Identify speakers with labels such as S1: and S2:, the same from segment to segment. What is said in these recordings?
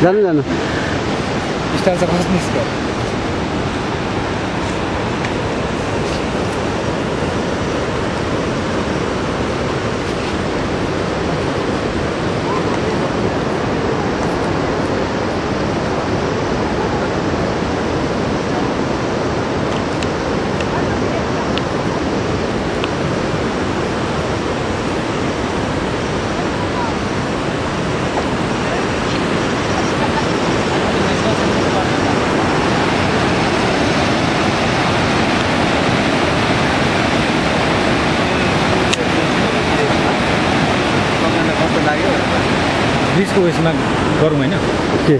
S1: जानु जानु
S2: स्टाइल चाहिँ कस्तो निस्क्यो ब्रिजको उयसमा गरौँ होइन
S1: के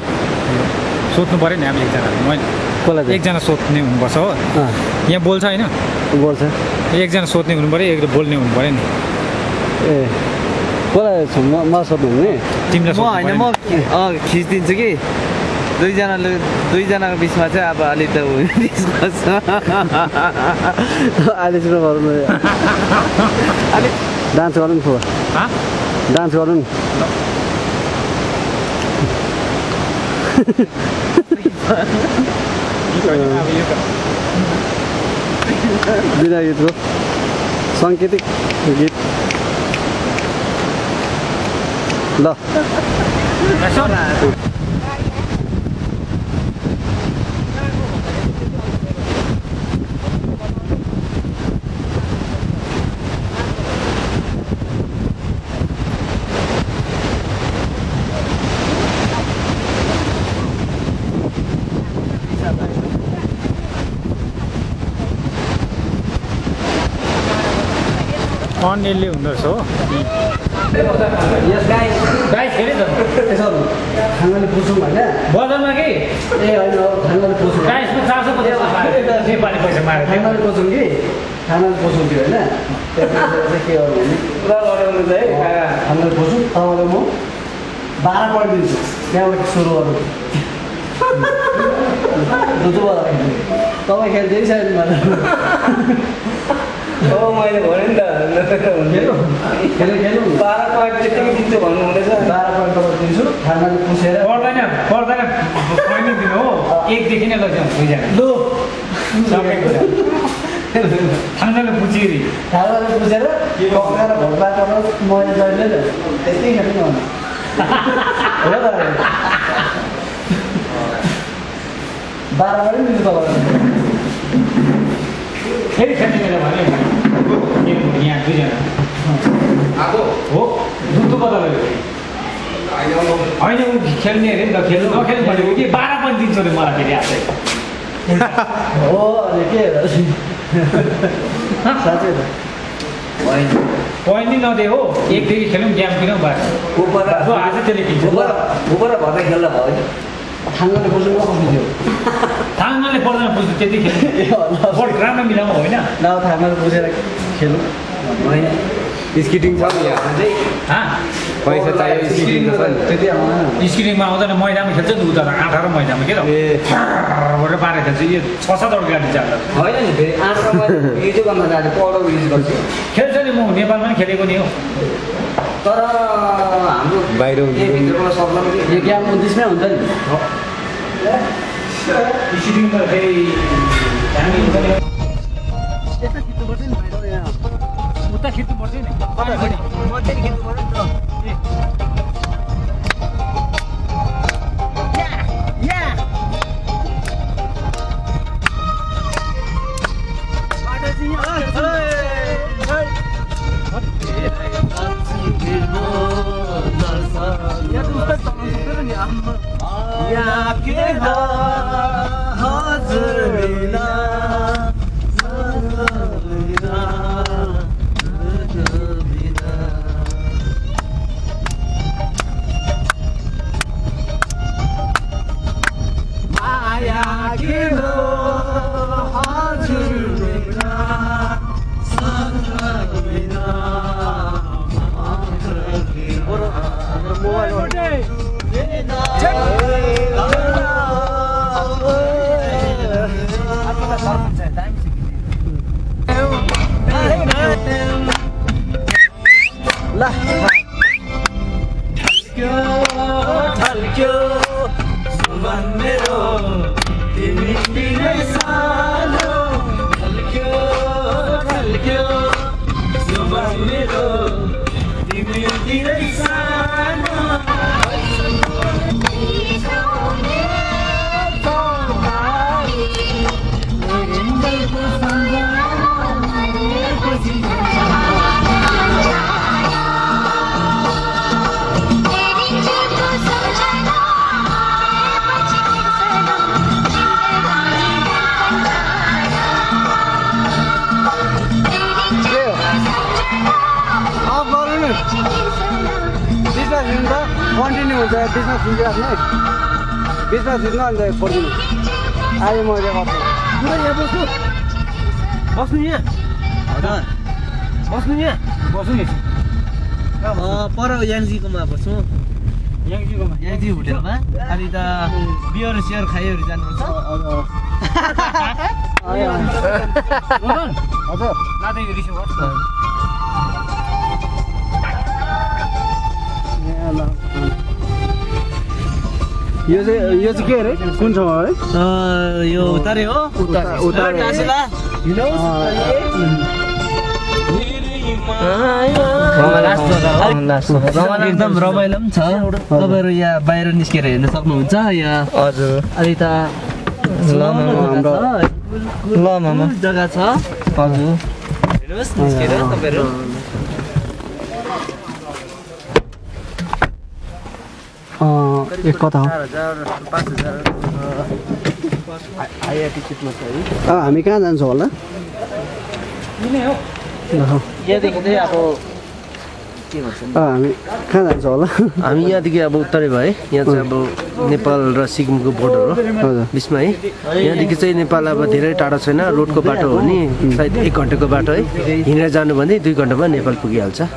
S2: सोध्नु पऱ्यो नि हामीले एकजनाले मैले
S1: कसलाई
S2: एकजना सोध्ने हुनुपर्छ हो यहाँ बोल्छ होइन
S1: बोल्छ
S2: एकजना सोध्ने हुनु पऱ्यो एक बोल्ने हुनु पऱ्यो नि
S1: ए कसलाई म सोध्नु हुने
S2: तिमीलाई
S3: म होइन म खिचिदिन्छु कि दुईजनाको बिचमा चाहिँ अब अलि त
S1: अहिले चाहिँ गरौँ अलिक डान्स गरौँ नि फुवा डान्स गरौँ नि बिना गीतको साङ्केतिक गीत ल
S2: अनएलले हुँदो रहेछ हो
S1: खानाले पुछौँ होइन
S2: बजारमा कि
S1: ए होइन खानाले पुछौँ
S2: गाइसमा 450 नेपाली पैसा मारेको
S1: खानाले पुछौँ कि खानाले पुछौँ कि होइन चाहिँ के हो भने पुरा लडाउनु चाहिँ खानाले पुछौँ तपाईँलाई म 12 पॉइन्ट दिन्छु त्यहाँबाट सुरु गर्नु तपाईँ खेल्दै सायद
S3: मैले भने नि त
S1: खेल्नु
S3: 12 पॉइन्ट त्यतिकै दिन्छु भन्नु हुँदैछ
S1: 12 पॉइन्ट तपाईँ दिन्छु खानाले पुछेर
S2: पर्दैन पैनी दिनु हो एकदेखि नै लग्छ दुईजना
S1: लु
S2: खानाले पुछिरी
S1: खानाले पुछेर पकाएर भोग्ला गरेर मैले जहिले त त्यस्तै खेल्नु हो त 12 पनि दिन्छु तपाईँलाई
S2: फेरि खेल्ने बेला भने यहाँ दुईजना
S3: आएको
S2: हो दुधो बदल होइन ऊ खेल्ने अरे नि त खेल्नु नखेल्नु भनेको कि 12 पनि दिन्छ अरे मलाई फेरि आफै
S1: हो अनि के साँच्चै त
S2: पोइन्ट नै नदिए हो एकदेखि खेल्यौँ गेम किनौँ बास जो आज त्यसले किन्छ
S3: उपर भर्दै खेल्दा भयो नि
S1: थाङ्नाले पुज्नु नखस्नु थियो
S2: थाङ्नाले पर्दैन पुज्नु त्यति खेल्नु बल राम्रो मिलाउँ होइन
S1: न थाङ्नाले पुजेर खेलौँ
S3: होइन स्किटिङ छ नि यहाँ चाहिँ पैसा चाहियो स्किटिङ छ नि
S1: त्यति आउँदैन
S2: स्किटिङमा आउँदैन मैदानमा खेल्छ नि उता 18 मैदानमा के त भनेर पारेर खेल्छ यो 6-7 वटा गाडी जान्छ
S3: होइन नि फेरि 8 मा युज गर्न जाने पौडो युज गर्छु
S2: खेल्छ नि म नेपालमा पनि खेलेको नि हो
S3: तर हाम्रो
S4: बाहिर
S3: भित्रबाट सक्ला
S1: यो गेम 29 मै हुन्छ नि
S2: स्किटिङ त फेरि हामी
S1: यता खिच्नुपर्छ नि भाइरो यहाँ
S2: उता खिच्नु पर्छ नि
S1: म चाहिँ खिच्नु पर्छ नि
S2: मेरो तिमीतिरै सानो
S1: कन्टिन्यू हुन्छ बिचमा सुनिराख्नु बिचमा सुन्नु अन्त छोडिदिनु आयो मैले गर्छु
S4: यहाँ बस्नु बस्नु यहाँ बस्नु यहाँ
S2: बस्नु नि
S4: पर याङजीकोमा बस्नु याङजी होटेलमा अनि त बियर सियर खायोहरू जानुपर्छ
S1: हजुर
S2: लाँदै रिसिभ गर्छ
S1: यो चाहिँ के अरे कुन ठाउँ है
S4: यो उतारे हो
S1: उतारे
S4: टासिला एकदम रमाइलो पनि छ तपाईँहरू यहाँ बाहिर निस्केर हेर्न सक्नुहुन्छ यहाँ
S3: हजुर
S4: अलि त जग्गा छ
S3: हजुर
S4: हेर्नुहोस् निस्केर तपाईँहरू
S1: एक कता हो
S4: 4,000 आइआइटी चिटमा छ है
S1: हामी कहाँ जान्छौँ होला
S4: यहाँदेखि चाहिँ अब के भन्छ
S1: हामी कहाँ जान्छौँ होला
S4: हामी यहाँदेखि अब उत्तरै भयो यहाँ चाहिँ अब नेपाल र सिक्किमको बोर्डर हो
S1: हजुर
S4: बिचमा है यहाँदेखि चाहिँ नेपाल अब धेरै टाढो छैन रोडको बाटो हो नि सायद 1 घन्टाको बाटो है हिँडेर जानु भने 2 घन्टामा नेपाल पुगिहाल्छ है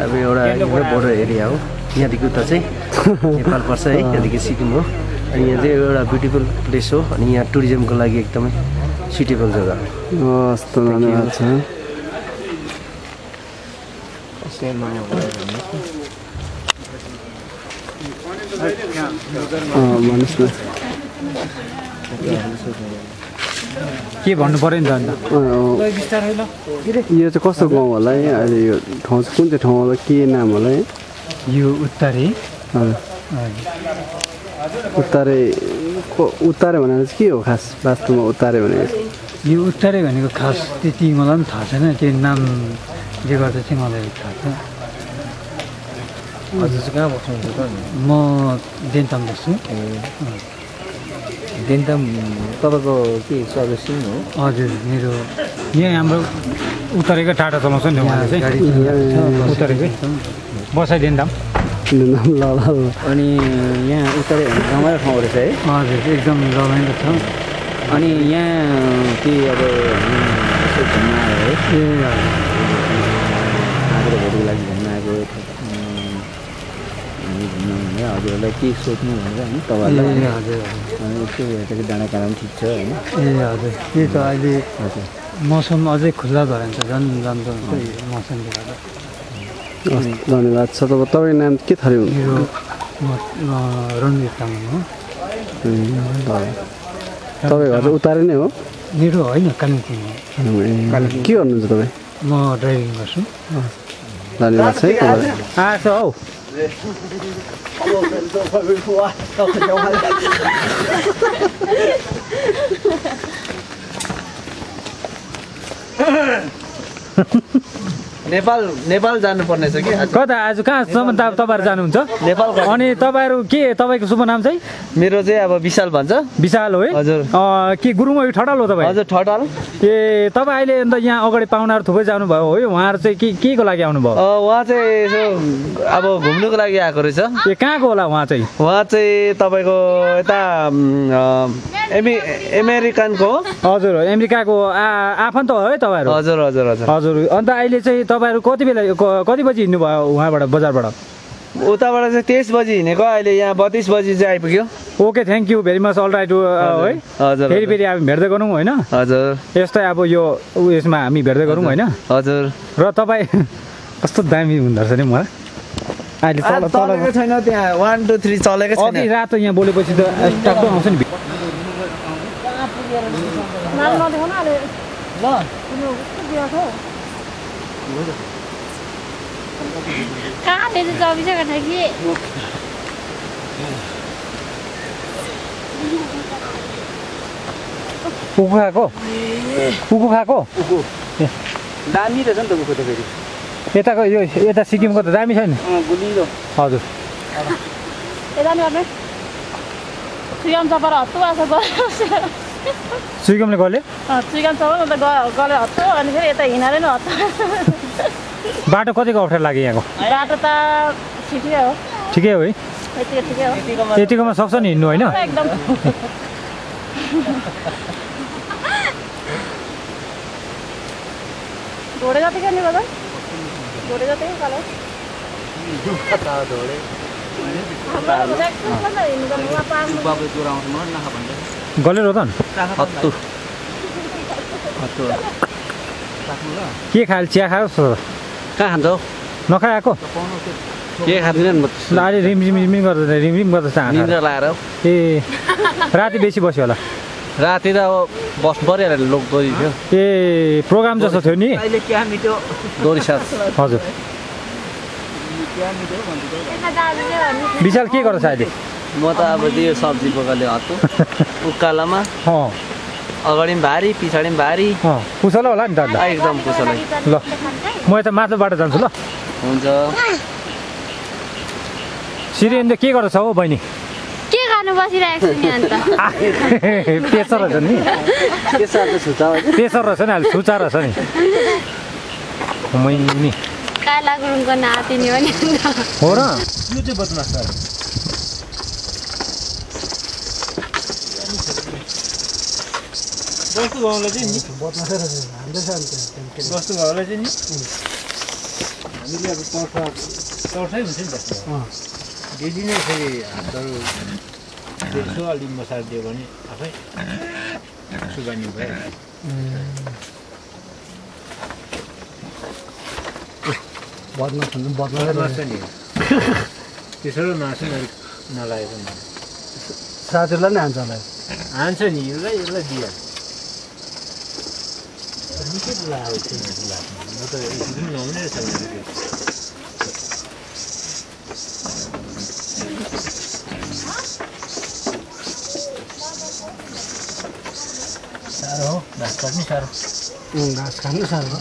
S4: अब एउटा बोर्डर एरिया हो यहाँदेखि उता चाहिँ नेपाल पर्छ है यहाँदेखि सिक्किम हो अनि यहाँ चाहिँ एउटा ब्युटिफुल प्लेस हो अनि यहाँ टुरिज्मको लागि एकदमै सुटेबल जग्गा हो
S1: हस् त धन्यवाद छ भन्नुहोस् न
S2: के भन्नु पर्यो नि त अन्त
S1: यो चाहिँ कस्तो गाउँ होला यहाँ अहिले यो ठाउँ चाहिँ कुन चाहिँ ठाउँ होला के नाम होला है
S2: यो उत्तरे
S1: हजुर उत्तरे उत्तरे भनेर चाहिँ के हो खास वास्तवमा उत्तरे भनेको
S2: यो उत्तरे भनेको खास त्यति मलाई पनि थाहा छैन त्यो नामले गर्दा चाहिँ मलाई थाहा छ
S3: हजुर चाहिँ कहाँ बस्नुहुन्छ त
S2: म देन्ताम बस्छु
S3: देन्ताम तपाईँको के सर्भिसिङ हो
S2: हजुर मेरो यहाँ हाम्रो उत्तरेको टाटा चलाउँछ नि उहाँले चाहिँ उत्तरेकै बसाइ देन्ताम
S1: ल ल ल
S4: अनि यहाँ उत्तरे रमाइलो ठाउँ रहेछ है
S2: हजुर एकदम रमाइलो छ
S4: अनि यहाँ के अब घुम्न आयो है
S2: ए
S4: आएको भोलिको लागि घुम्न आएको हामी घुम्न भने हजुरहरूलाई के सोध्नु भनेर नि तपाईँहरूलाई
S2: हजुर
S4: यसो हेर्दाखेरि डाँडा काँडा पनि ठिक छ होइन
S2: ए हजुर त्यही त अहिले
S4: हजुर
S2: मौसम अझै खुल्ला भयो भने त झन् राम्रो हुन्छ यो मौसमले गर्दा
S1: धन्यवाद छ तपाईँको नाम के थरी हुनु
S2: मेरो रणवीर तामाङ हो
S1: तपाईँ घर चाहिँ उत्तारे नै हो
S2: मेरो होइन कालिम्पोङ हो
S1: के गर्नुहुन्छ तपाईँ
S2: म ड्राइभिङ गर्छु
S1: धन्यवाद छ है तपाईँलाई
S2: आएको हौ
S4: नेपाल जानुपर्ने छ कि
S2: कता आज कहाँसम्म तपाईँहरू जानुहुन्छ
S4: नेपाल
S2: अनि तपाईँहरू के तपाईँको शुभ नाम चाहिँ
S4: मेरो चाहिँ अब विशाल भन्छ
S2: विशाल हो है
S4: हजुर।
S2: के गुरुङ हो ठटाल हो तपाईँ
S4: हजुर ठटाल
S2: ए तपाईँ अहिले अन्त यहाँ अगाडि पाहुनाहरू थुप्रै जानुभयो हो उहाँहरू चाहिँ के को लागि आउनुभयो
S4: उहाँ चाहिँ यसो अब घुम्नुको लागि आएको रहेछ
S2: ए कहाँको होला उहाँ चाहिँ
S4: तपाईँको यता अमेरिकनको हो
S2: हजुर अमेरिकाको आफन्त हो है तपाईँहरू
S4: हजुर हजुर हजुर
S2: हजुर अन्त अहिले चाहिँ तपाईँहरू कति बेला कति बजी हिँड्नुभयो उहाँबाट बजारबाट
S4: उताबाट चाहिँ 23 बजी हिँडेको अहिले यहाँ 32 बजी चाहिँ आइपुग्यो
S2: okay thank you very much all right है
S4: हजुर
S2: फेरि फेरि अब भेट्दै गरौँ होइन
S4: हजुर
S2: यस्तै अब यो उयसमा हामी भेट्दै गरौँ होइन
S4: हजुर
S2: र तपाईँ कस्तो दामी हुँदो रहेछ नि मलाई अहिले
S4: चलेको छैन त्यहाँ 1 2 3 चलेको छैन
S2: अघि रातो यहाँ बोलेपछि त टक्क आउँछ नि
S5: कहाँले चाहिँ जबिसकेको छ कि
S2: उखु खाएको उखु खाएको
S1: दामी रहेछ नि त उखु त फेरि
S2: यताको यो यता सिक्किमको त दामी छ नि
S1: गुलिलो
S2: हजुर
S5: यता नि गर्ने सुगम चपर हत्तु आएको
S2: सुगमले गले
S5: सुगम चपर अन्त गले हत्तु अनि फेरि यता हिँडेर नि हत्तु
S2: बाटो कतिको अप्ठ्यारो लाग्यो यहाँको
S5: बाटो त ठिकै हो
S2: ठिकै हो है
S5: ठिकै हो
S2: यतिकोमा सक्छ नि हिँड्नु होइन
S5: एकदम घोडे जतिकै नि बदन घोडे जतिकै कालो
S2: गले रोदन के खायो चिया खायो
S1: कहाँ खान्छौ
S2: नखाएको
S1: के खाँदिन म
S2: अहिले रिमझिम गर्दा रिमझिम गर्दा चाहन्छ
S1: निन्द्रा लाएर
S2: ए राति बेसी बस्यो होला
S1: राति त अब बस्नु पऱ्यो लोक दोरी थियो
S2: ए प्रोग्राम जस्तो थियो नि
S1: दोरी साथ
S2: हजुर विशाल के गर्छ अहिले
S1: म त अब त्यो सब्जी बोकाले हत्तु उकालोमा
S2: अँ
S1: अगाडि पनि भारी पछाडि पनि भारी
S2: कुशल होला नि दादा
S1: एकदम कुशलै
S2: ल म यता माथिल्लो बाटो जान्छु ल
S1: हुन्छ
S2: सिरियन त के गर्छ हौ बहिनी
S5: के गर्नु बसिरहेको छु नि अन्त
S2: प्रेसर रहेछ नि प्रेसर रहेछ नि अहिले सुचा रहेछ नि मैनी
S5: काला गुरुङको नातिनी हो नि
S2: हो र यो चाहिँ बदमास छ बस्तु गाउँलाई चाहिँ नि बदमास रहेछ बस्तु गाउँलाई चाहिँ नि हामीले अब चौथै हुन्छ नि त डेली नै फेरि हातहरू यसो अलि मसाज दियो भने आफै सुबानी भयो बदमास नि त्यसो मासु नलागेको नि
S1: साथीहरूलाई नि हान्छ होला
S2: हान्छ नि यसलाई दिइहाल्छ निकै लागेको थियो म त यसरी नहुने रहेछ साह्रो हो घाँस काट्नु साह्रो
S1: घाँस खानु साह्रो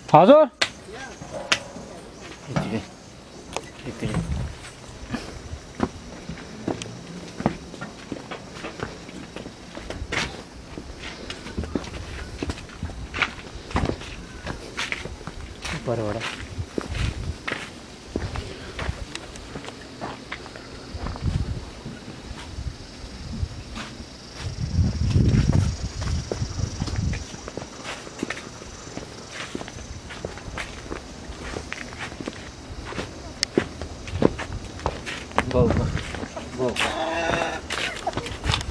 S2: हजुर परबाट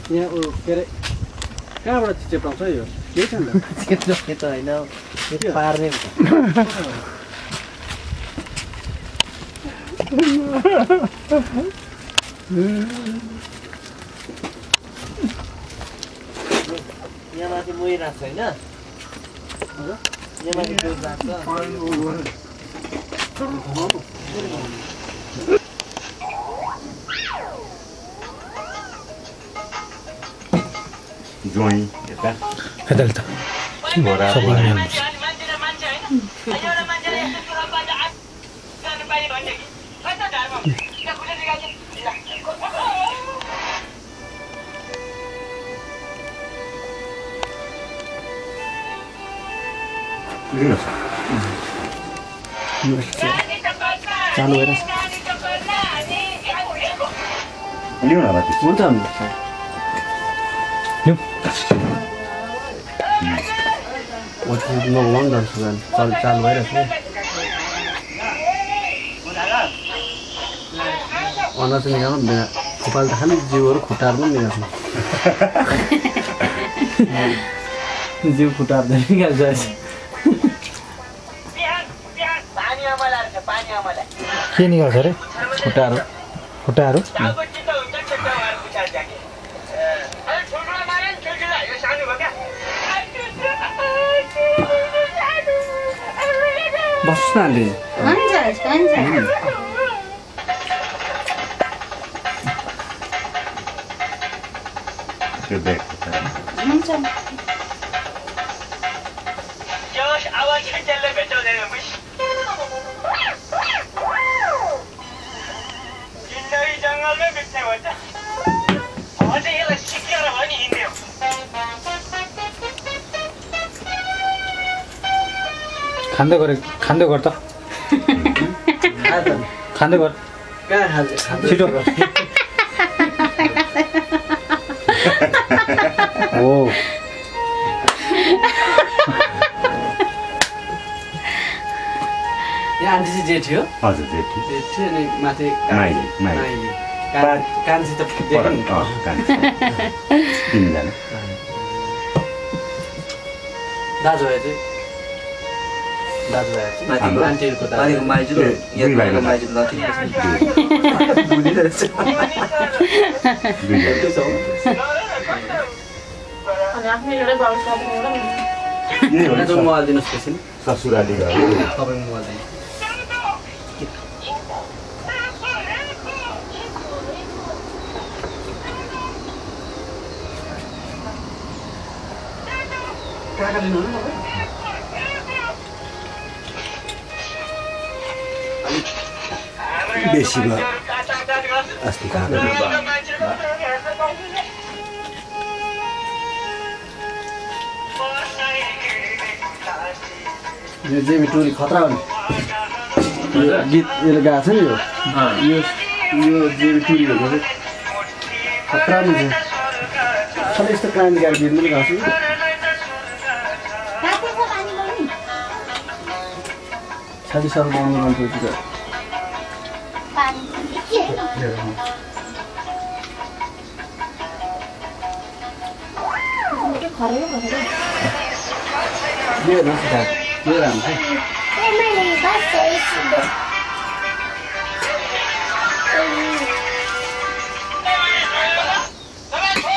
S1: यहाँ के अरे कहाँबाट चेप्टाउँछ यो केही छ नि चेप्टाउने त होइन पार्ने यहाँ माथि मोही राख्छ होइन यहाँ माथि दुध राख्छ
S6: जोई यता
S2: हेदल त
S6: बोरा
S1: चालु भएर
S6: लिउ न राति
S1: हुन्छ नगाउनु जान्छ चालु भइरहेछ अन्डा चाहिँ निकाल्नु बिना खुपाल त खालि जिउहरू खुट्टाहरू पनि निकाल्छ जिउ खुट्टाहरू निकाल्छ
S2: के निकाल्छ रे खुट्टाहरू
S1: बस्नु न आन्टी
S6: त्यो ब्याग
S2: खाँदै गर त खाँदै गर
S1: कहाँ खान्छ
S2: छिटो ओ
S1: यहाँ आन्टी चाहिँ जेठी हो
S6: हजुर जेठी
S1: जेठी अनि माथि
S6: माइली
S1: कान्छी त देख्नु नि
S6: तिनजना
S1: दाजुभाइ चाहिँ दाजुभाइ चाहिँ आन्टीहरूको दाजु
S7: माइजू
S6: दुई भाइको
S7: माइजू ल
S5: अनि आफ्नै एउटै बाबु
S1: एउटा मोबाइल दिनुहोस् त्यसै
S6: ससुराली घर
S1: तपाईँको मोबाइल दिनुहोस् काका दिनु न तपाईँ
S6: बेसी भयो अस्ति खाँदा
S1: यो जेबी टोली खतरा हो नि यो गीत यसले गाएको छ नि यो जेबी टोलीहरूको चाहिँ खतरा नि छ खालि यस्तो क्रान्तिकारी गीत पनि गाउँछु साथी सर गाउनु मन पर्छ यो हेर्नुहोस् यो राम्रो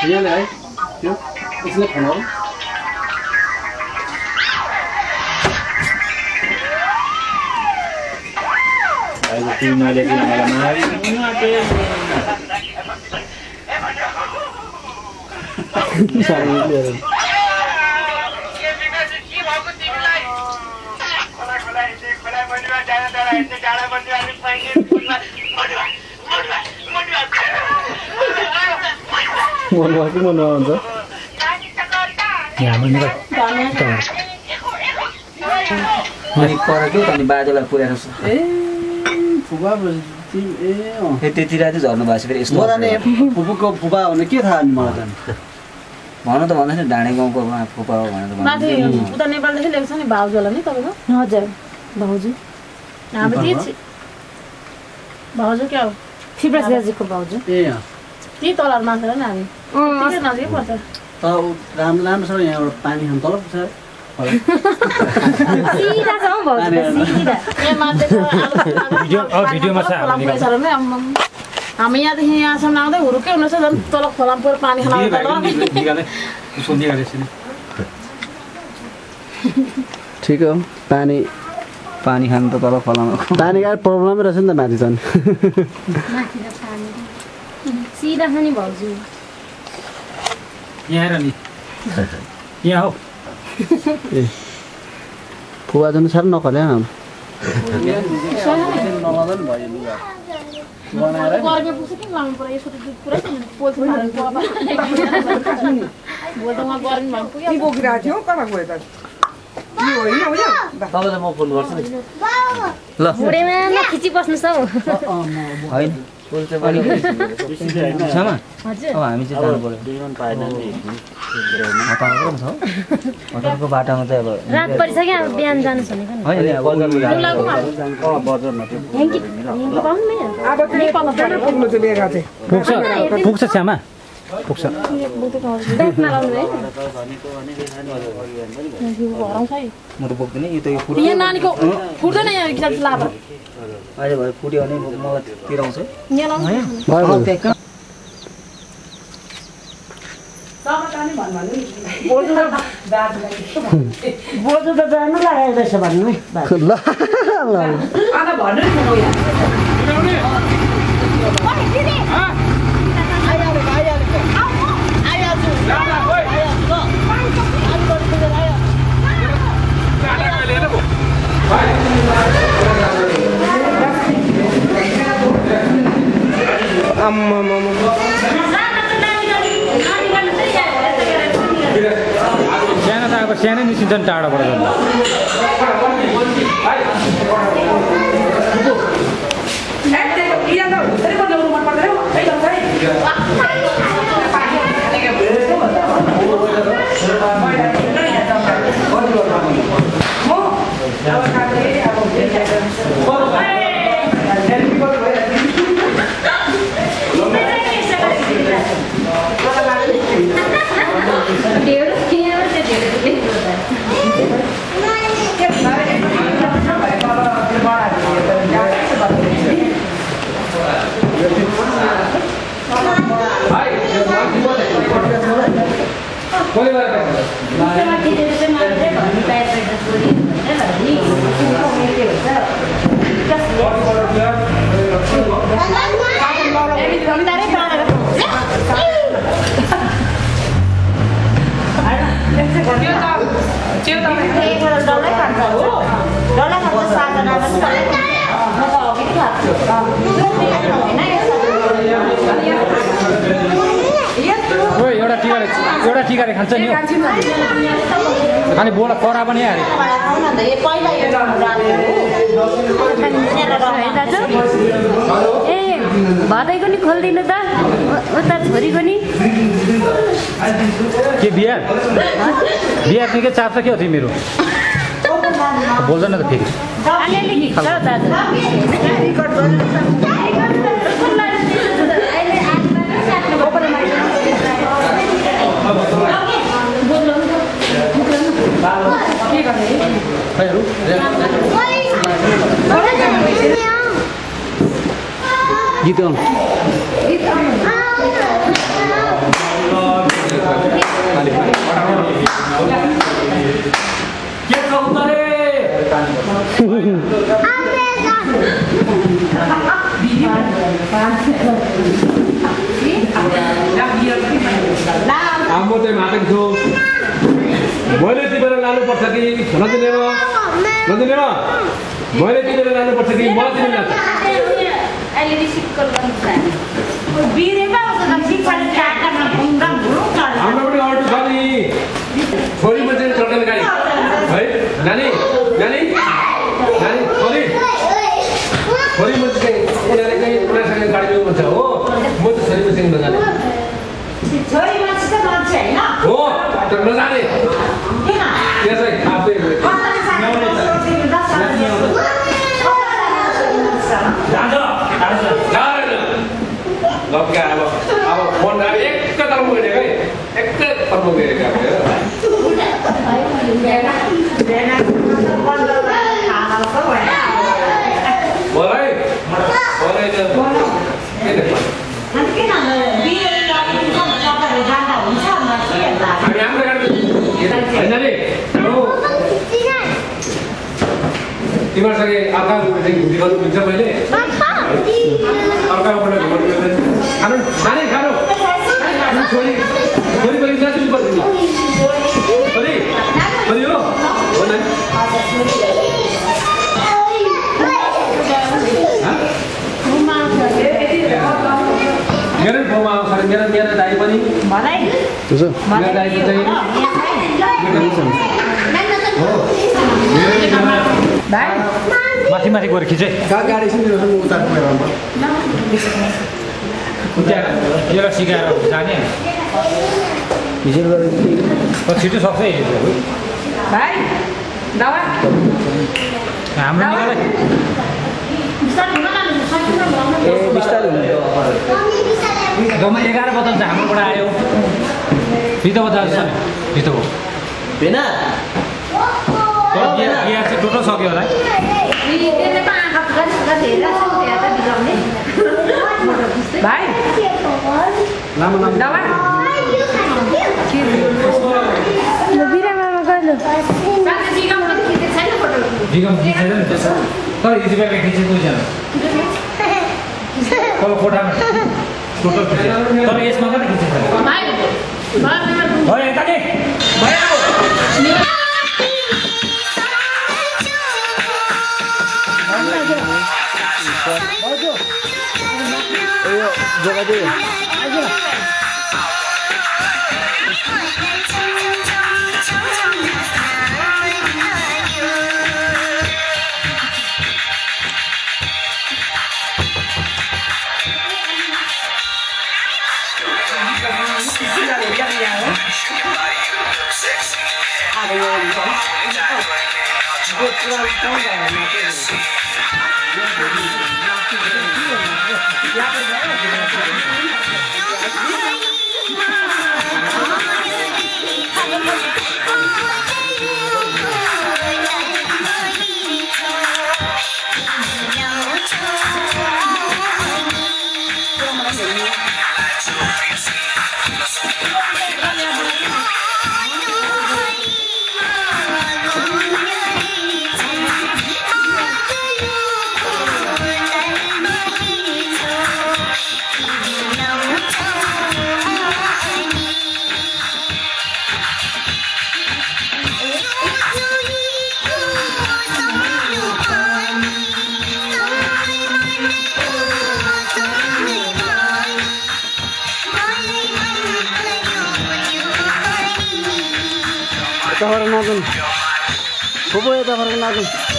S1: रियल है त्यो यसले फोन मन हुन्छ
S7: अनि परको अनि बाजेलाई पुर्याएर
S1: ए फुबा
S7: त्यति राति झर्नु भएको छ फेरि यस्तो
S1: मलाई नि फुपूको फुबा हुने के थाहा नि मलाई त
S7: भन त भन्दैछ डाँडे गाउँको फुपा हो भनेर
S5: माथि उता नेपालदेखि ल्याएको छ नि भाउजूलाई नि तपाईँको
S8: हजुर भाउजू
S5: हाम्रो भाउजू क्या हो
S8: शिवराज दाजुको भाउजू
S1: ए
S5: त्यही तलहरू माथि हो नि हामी त्यही नजिकै पर्छ
S1: राम्रोसँग यहाँबाट पानी खानु तल पुग्छ
S8: सिधा छ हौ भाउजू सिधा
S5: यहाँ माथि
S2: भिडियोमा छ
S5: हामी यहाँदेखि यहाँसम्म आउँदै हुरुकै हुनेछ झन् तल खोलामा पुरा पानी खान
S1: ठिक हो
S7: पानी खानु त तल खोलामा
S1: पानी गाडी प्रब्लमै रहेछ नि त माथि झन्
S8: माथि त पानी सिधा छ नि भाउजू
S2: यहाँ हेर नि यहाँ हो
S1: ए फुवा जानु साह्रो नखल्या
S5: गर्मी पुग्छ किन लाउनु पर्यो यसो दुध पुरै पोल्थ्यो भोलि त उहाँ गर्मी भयो पुग्यो
S7: तपाईँलाई म फोन गर्छु नि ल
S8: बुढेमा नखिची बस्नुहोस् हौ
S7: होइन क्षमा अब हामी चाहिँ जानु पर्यो होटलको बाटोमा चाहिँ अब
S8: रात परिसक्यो अब बिहान जानु भनेको नि
S7: होइन
S2: पुग्छ श्यामा
S4: पुग्छ
S5: ब्यागमा लाउनु है
S7: म त बोक्दिनँ यो त यो फुट
S5: यहाँ नानीको फुट्दैन यहाँ किताब लाभ
S7: अहिले भयो फुट्यो भने मलाई तिराउँछ
S5: यहाँ लाउनु
S2: बोजू त जानु लागेको रहेछ भन्नु नि
S3: सानो त अब सानै निस्किन्छन् टाढाबाट झन् एउटा टिकाले खान्छ नि खालि बोला करा पनि हारे
S8: ए भादैको नि खोलिदिनु त उता छोरीको नि
S3: के बिहा निकै चाप्छ के हो तिमीहरू बोल्दैन त फेरि
S8: अलिअलि खिच्छ दाजु
S4: गीत
S9: आम्बो चाहिँ मापेको छु मैले तिमीलाई लानुपर्छ कि नदिनेर मैले तिमीलाई लानुपर्छ कि मलाई तिमीले लान्छ हाम्रो पनि अल्टो छ नि छोरी मान्छेले चढ्दैन गाडी है नानी छोरी मान्छे चाहिँ उनीहरूसँग गाडी ल्याउनु भन्छ हो म त छोरी मान्छे नजाने हो तर नजाने त्यसै खाँदै अब फोन एकतर्फ गएर है एकतर्फ गएर तिमीहरूसँग अर्का घुम्ती गर्नु मिल्छ मैले अर्काबाट खानु नानी खानु छोरी पनि नाच्नु पर्छ नि छोरी हो नानी मेरो ठाउँमा आउँछ मेरो दाइ पनि मेरो दाइ चाहिँ
S3: माथि गएर खिचे
S1: गाडी उता
S3: यसलाई सिकाएर जाने छिटो सक्छ हाम्रो
S1: बिस्तारै
S2: जम्मा 11 बोतल चाहिँ हाम्रोबाट आयो भित्र बता सर भित्र हो
S4: पेना
S2: यहाँ चाहिँ टोटल सक्यो होला
S5: भाइ
S1: लामो
S8: बिरामामा गर्नु
S2: जिगम खिचेर नि त्यसो तर यति बेला खिचेको छैन कल कोठामा टोटल खिचेको तर यसमा कति खिचेको भयो यता के भयो
S1: जग्गा दे यताबाट नजाउँ खोपो यताबाट नजाउँ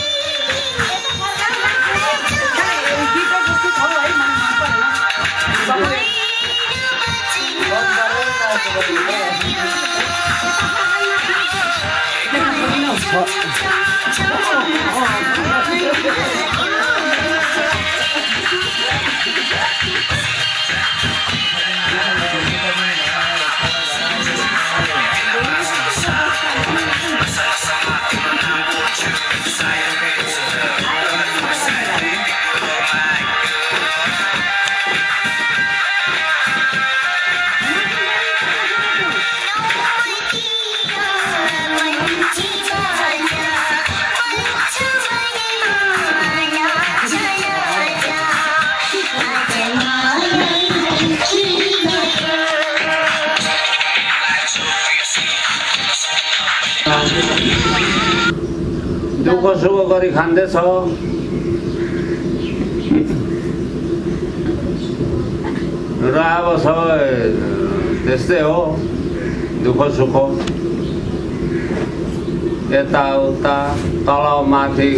S10: दुःख सुख गरी खाँदैछ र अब सबै त्यस्तै हो दुःख सुख यताउता तल माथि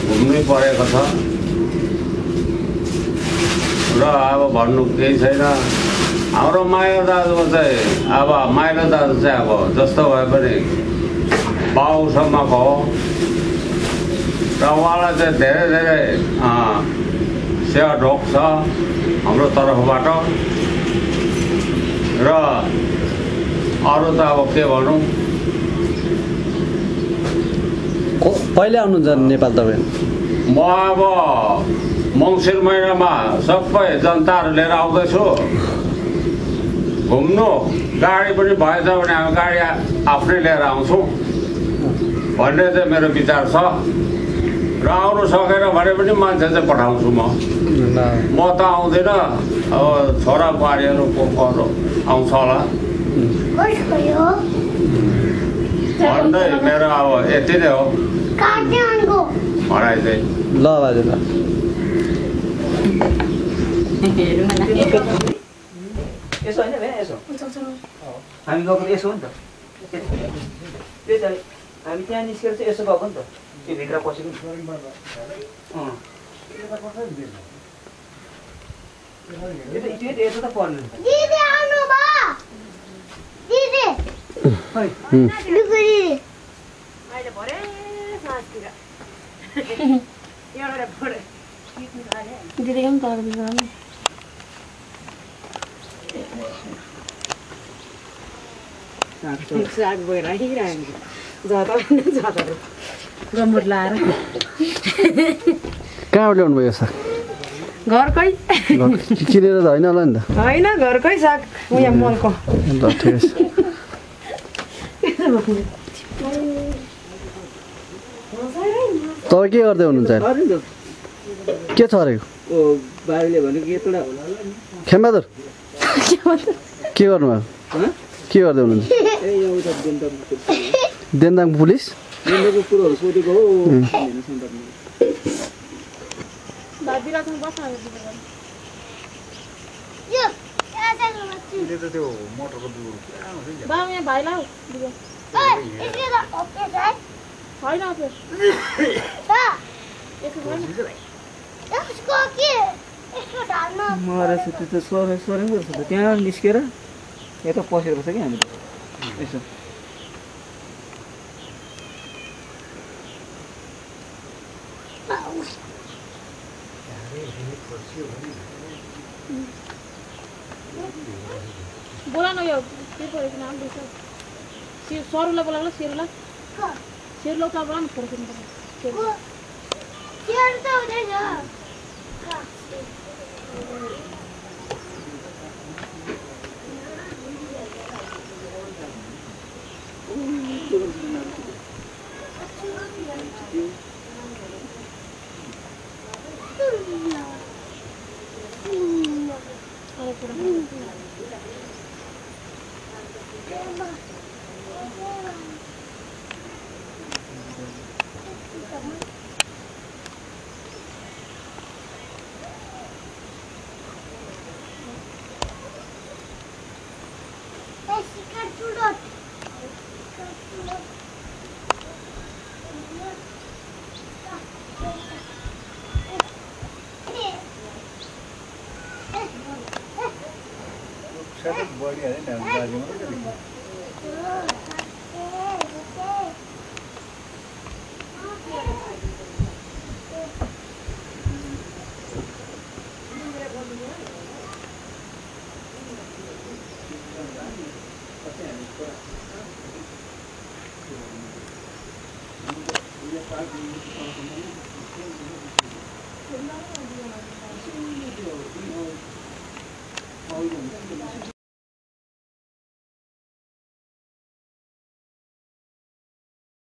S10: घुम्नै परेको छ र अब भन्नु केही छैन हाम्रो माइलो दाजुको चाहिँ अब माइलो दाजु चाहिँ अब जस्तो भए पनि बाउसम्मको हो र उहाँलाई चाहिँ धेरै धेरै सेवा ढोक छ हाम्रो तर्फबाट र अरू त अब के भनौँ
S1: कहिले आउनुहुन्छ नेपाल तपाईँ
S10: म अब मङ्सिर महिनामा सबै जनताहरू लिएर आउँदैछु घुम्नु गाडी पनि भएछ भने हामी गाडी आफ्नै लिएर आउँछौँ भन्ने चाहिँ मेरो विचार छ र आउनु सकेन भने पनि मान्छे चाहिँ पठाउँछु म त आउँदिनँ अब छोरा बुहारीहरू अरू आउँछ होला भन्दै मेरो अब यति नै हो भनाइ चाहिँ
S1: ल बाजे ल
S7: यसो होइन भए यसो हामी गएको यसो हो नि त त्यो चाहिँ हामी त्यहाँ निस्केर चाहिँ यसो गएको नि त त्यो भित्र पसेको यसो त पर्नु
S5: दिदीको पनि तलको बिचमा नि
S7: साग भइराखिरहेको जाँदा गम्बुट लाएर
S1: कहाँबाट ल्याउनु भयो साग
S7: घरकै
S1: किनेर त होइन होला नि त
S7: होइन घरकै साग यहाँ मलको
S1: ल ठिकै छ तपाईँ के गर्दै हुनुहुन्छ के छ अरे
S7: बाबुले भने के एउटा
S1: खेमबहादुर के गर्नुभयो के गर्दै हुनुहुन्छ देन्दाङ पुलिस
S7: देन्दाङको कुरोहरू सोधेको हो मरेछ त्यो त सोरेङ गर्छ त त्यहाँ निस्केर यता पसेर बस्छ कि हामी यसो
S5: बोला न यो के परेको नाम दिन्छ सरुलाई बोलाउला सेरुलाई सेरुलाई त बोला न फर्किनु पर्छ सेरु त हुँदैन